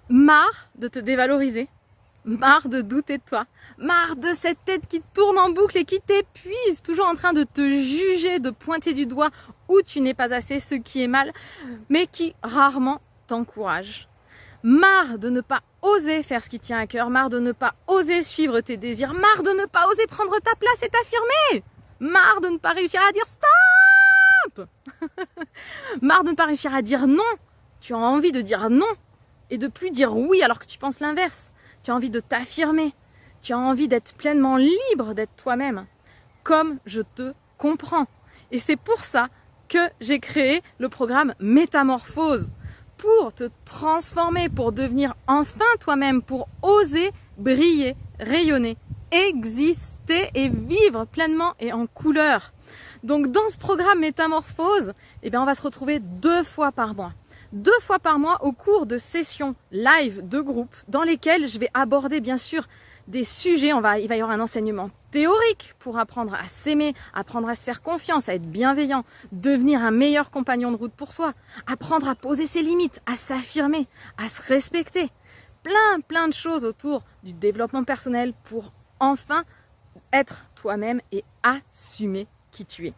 Marre de te dévaloriser, marre de douter de toi, marre de cette tête qui tourne en boucle et qui t'épuise, toujours en train de te juger, de pointer du doigt où tu n'es pas assez, ce qui est mal, mais qui rarement t'encourage. Marre de ne pas oser faire ce qui tient à cœur, marre de ne pas oser suivre tes désirs, marre de ne pas oser prendre ta place et t'affirmer, marre de ne pas réussir à dire stop, marre de ne pas réussir à dire non. Tu as envie de dire non et de plus dire oui alors que tu penses l'inverse. Tu as envie de t'affirmer, tu as envie d'être pleinement libre d'être toi-même, comme je te comprends. Et c'est pour ça que j'ai créé le programme Métamorphose, pour te transformer, pour devenir enfin toi-même, pour oser briller, rayonner, exister et vivre pleinement et en couleur. Donc dans ce programme Métamorphose, on va se retrouver 2 fois par mois. 2 fois par mois au cours de sessions live de groupe dans lesquelles je vais aborder bien sûr des sujets. Il va y avoir un enseignement théorique pour apprendre à s'aimer, apprendre à se faire confiance, à être bienveillant, devenir un meilleur compagnon de route pour soi, apprendre à poser ses limites, à s'affirmer, à se respecter. Plein de choses autour du développement personnel pour enfin être toi-même et assumer qui tu es,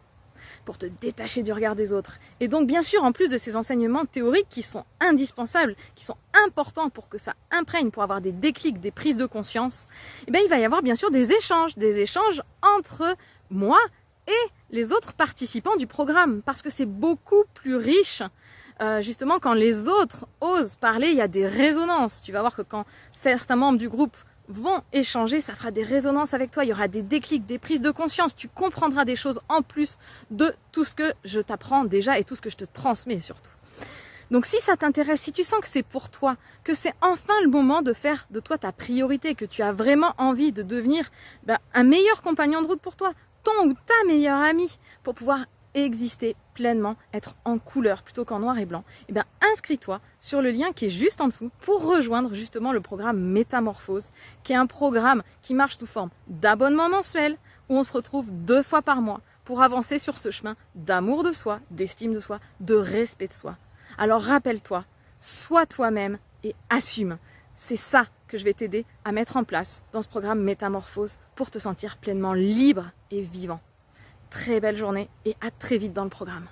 pour te détacher du regard des autres. Et donc bien sûr, en plus de ces enseignements théoriques qui sont indispensables, qui sont importants pour que ça imprègne, pour avoir des déclics, des prises de conscience, il va y avoir bien sûr des échanges entre moi et les autres participants du programme, parce que c'est beaucoup plus riche. Justement, quand les autres osent parler, il y a des résonances. Tu vas voir que quand certains membres du groupe vont échanger, ça fera des résonances avec toi, il y aura des déclics, des prises de conscience, tu comprendras des choses en plus de tout ce que je t'apprends déjà et tout ce que je te transmets surtout. Donc si ça t'intéresse, si tu sens que c'est pour toi, que c'est enfin le moment de faire de toi ta priorité, que tu as vraiment envie de devenir un meilleur compagnon de route pour toi, ton ou ta meilleure amie, pour pouvoir exister pleinement, être en couleur plutôt qu'en noir et blanc, inscris-toi sur le lien qui est juste en dessous pour rejoindre justement le programme Métamorphose, qui est un programme qui marche sous forme d'abonnement mensuel, où on se retrouve 2 fois par mois pour avancer sur ce chemin d'amour de soi, d'estime de soi, de respect de soi. Alors rappelle-toi, sois toi-même et assume. C'est ça que je vais t'aider à mettre en place dans ce programme Métamorphose pour te sentir pleinement libre et vivant. Très belle journée et à très vite dans le programme.